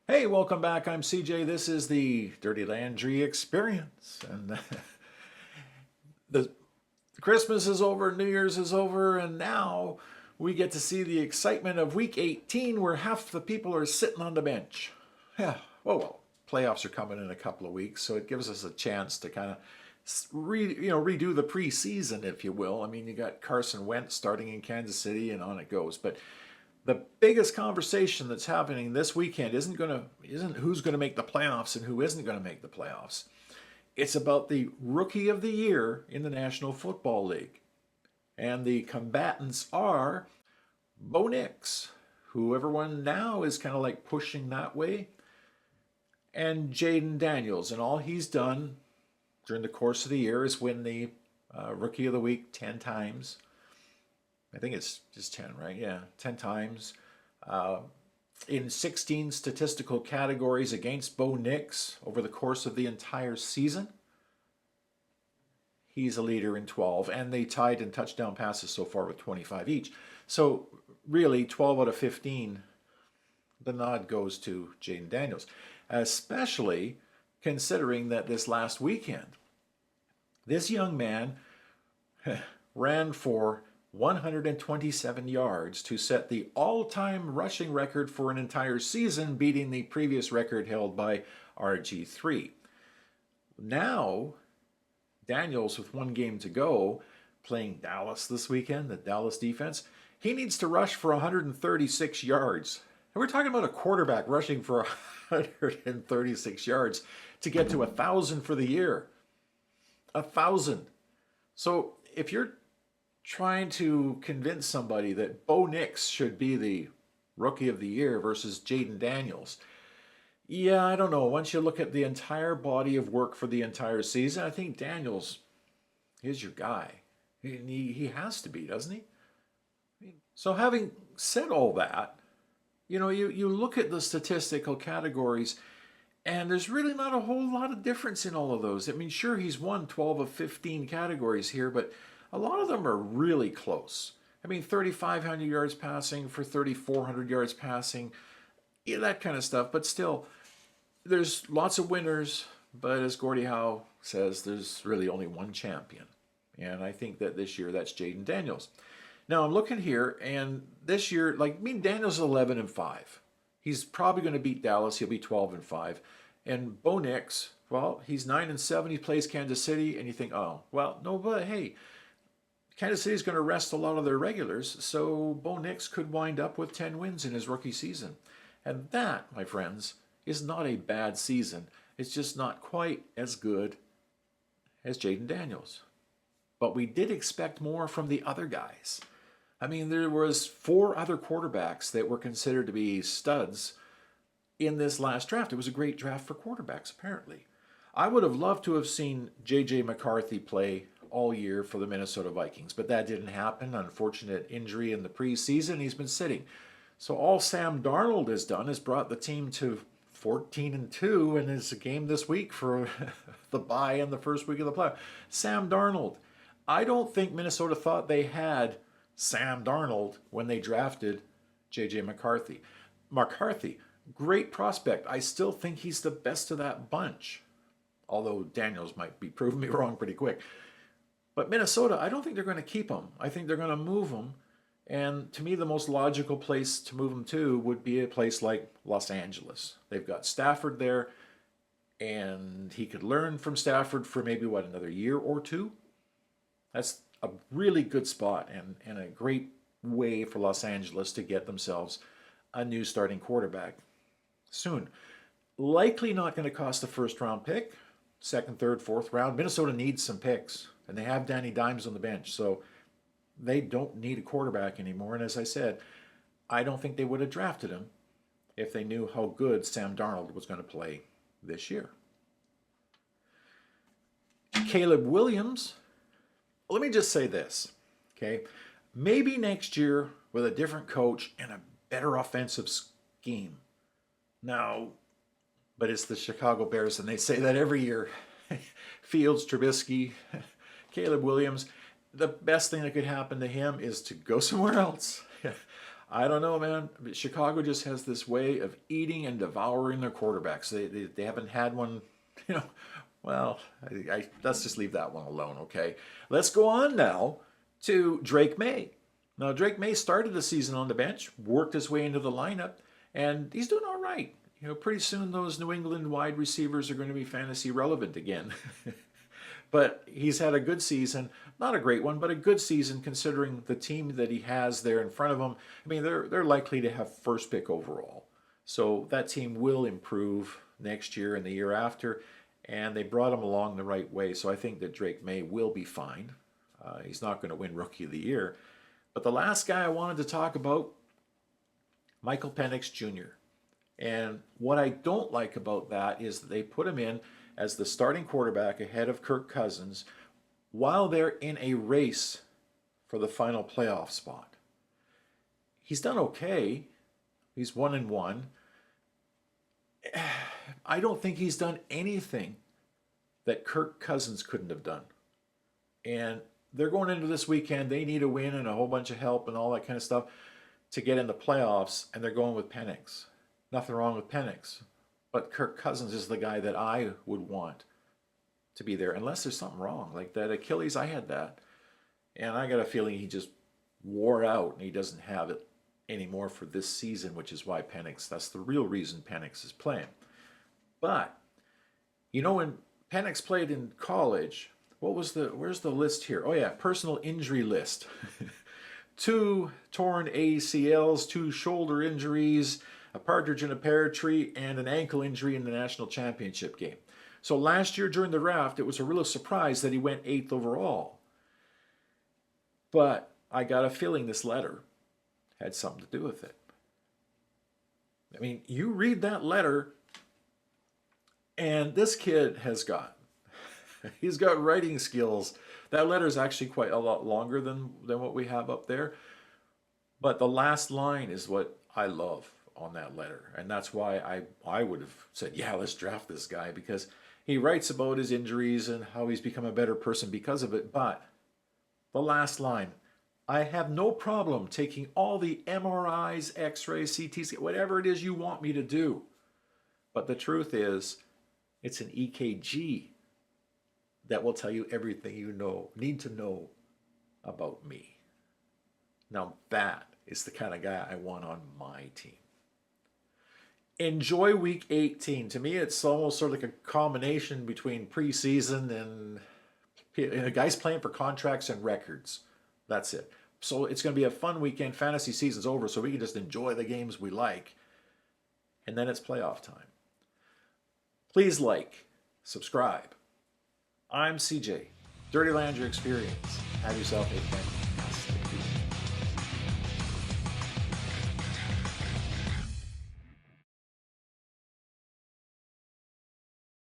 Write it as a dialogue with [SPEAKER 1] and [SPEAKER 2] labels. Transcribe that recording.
[SPEAKER 1] Hey, welcome back. I'm CJ. This is the Dirty Landry Experience. And the Christmas is over, New Year's is over, and now we get to see the excitement of week 18 where half the people are sitting on the bench. Yeah, well, playoffs are coming in a couple of weeks, so it gives us a chance to kind of redo the preseason, if you will. I mean, you got Carson Wentz starting in Kansas City, and on it goes. But the biggest conversation that's happening this weekend isn't who's going to make the playoffs and who isn't going to make the playoffs. It's about the rookie of the year in the National Football League. And the combatants are Bo Nix, who everyone now is kind of like pushing that way, and JAYDEN Daniels. And all he's done during the course of the year is win the Rookie of the Week 10 times. I think it's just 10, right? Yeah, 10 times. Uh, in 16 statistical categories against Bo Nix over the course of the entire season. He's a leader in 12, and they tied in touchdown passes so far with 25 each. So really, 12 out of 15, the nod goes to JAYDEN Daniels, especially considering that this last weekend, this young man ran for 127 yards to set the all-time rushing record for an entire season, beating the previous record held by RG3. Now, Daniels, with one game to go, playing Dallas this weekend, the Dallas defense, he needs to rush for 136 yards. And we're talking about a quarterback rushing for 136 yards to get to 1,000 for the year. 1,000. So if you're trying to convince somebody that Bo Nix should be the Rookie of the Year versus JAYDEN Daniels, yeah, I don't know. Once you look at the entire body of work for the entire season, I think Daniels is your guy. He has to be, doesn't he? So having said all that, you look at the statistical categories, and there's really not a whole lot of difference in all of those. I mean, sure, he's won 12 of 15 categories here, but a lot of them are really close. I mean, 3,500 yards passing for 3,400 yards passing, yeah, that kind of stuff. But still, there's lots of winners. But as Gordie Howe says, there's really only one champion. And I think that this year that's JAYDEN Daniels. Now I'm looking here, and this year, Daniels is 11-5. He's probably going to beat Dallas. He'll be 12-5. And Bo Nix, well, he's 9-7. He plays Kansas City, and you think, oh, well, no, but hey, Kansas City's going to rest a lot of their regulars, so Bo Nix could wind up with 10 wins in his rookie season. And that, my friends, is not a bad season. It's just not quite as good as JAYDEN Daniels. But we did expect more from the other guys. I mean, there was 4 other quarterbacks that were considered to be studs in this last draft. It was a great draft for quarterbacks, apparently. I would have loved to have seen J.J. McCarthy play all year for the Minnesota Vikings, but that didn't happen. Unfortunate injury in the preseason. He's been sitting. So all Sam Darnold has done is brought the team to 14-2, and it's a game this week for the bye in the first week of the playoffs. Sam Darnold. I don't think Minnesota thought they had Sam Darnold when they drafted J.J. McCarthy. McCarthy, great prospect. I still think he's the best of that bunch, although Daniels might be proving me wrong pretty quick. But Minnesota, I don't think they're going to keep him. I think they're going to move him. And to me, the most logical place to move him to would be a place like Los Angeles. They've got Stafford there, and he could learn from Stafford for maybe, another year or two? That's a really good spot and a great way for Los Angeles to get themselves a new starting quarterback soon. Likely not going to cost a first-round pick, second, third, fourth round. Minnesota needs some picks. And they have Danny Dimes on the bench, so they don't need a quarterback anymore. And as I said, I don't think they would have drafted him if they knew how good Sam Darnold was going to play this year. Caleb Williams, let me just say this, okay? Maybe next year with a different coach and a better offensive scheme. Now, but it's the Chicago Bears, and they say that every year. Fields, Trubisky, Caleb Williams, the best thing that could happen to him is to go somewhere else. I don't know, man. Chicago just has this way of eating and devouring their quarterbacks. They haven't had one, you know. Well, let's just leave that one alone, okay? Let's go on now to Drake May. Now, Drake May started the season on the bench, worked his way into the lineup, and he's doing all right. You know, pretty soon those New England wide receivers are going to be fantasy relevant again. But he's had a good season, not a great one, but a good season considering the team that he has there in front of him. I mean, they're likely to have first pick overall. So that team will improve next year and the year after, and they brought him along the right way. So I think that Drake May will be fine. He's not going to win Rookie of the Year. But the last guy I wanted to talk about, Michael Penix Jr. And what I don't like about that is that they put him in as the starting quarterback ahead of Kirk Cousins while they're in a race for the final playoff spot. He's done okay. He's 1-1. I don't think he's done anything that Kirk Cousins couldn't have done. And they're going into this weekend. They need a win and a whole bunch of help and all that kind of stuff to get in the playoffs, and they're going with Penix. Nothing wrong with Penix. But Kirk Cousins is the guy that I would want to be there, unless there's something wrong. Like that Achilles, I had that. And I got a feeling he just wore out and he doesn't have it anymore for this season, which is why Penix, that's the real reason Penix is playing. But, you know, when Penix played in college, where's the list here? Oh yeah, personal injury list. 2 torn ACLs, 2 shoulder injuries, a partridge in a pear tree, and an ankle injury in the national championship game. So last year during the draft, it was a real surprise that he went 8th overall. But I got a feeling this letter had something to do with it. I mean, you read that letter, and this kid has he's got writing skills. That letter is actually quite a lot longer than what we have up there. But the last line is what I love on that letter. And that's why I would have said, yeah, let's draft this guy, because he writes about his injuries and how he's become a better person because of it. But the last line, I have no problem taking all the MRIs, X-rays, CTs, whatever it is you want me to do. But the truth is, it's an EKG that will tell you everything you need to know about me. Now that is the kind of guy I want on my team. Enjoy week 18. To me, it's almost sort of like a combination between preseason and guys playing for contracts and records. That's it. So it's going to be a fun weekend. Fantasy season's over, so we can just enjoy the games we like. And then it's playoff time. Please like, subscribe. I'm CJ. Dirty Lander Experience. Have yourself a fantastic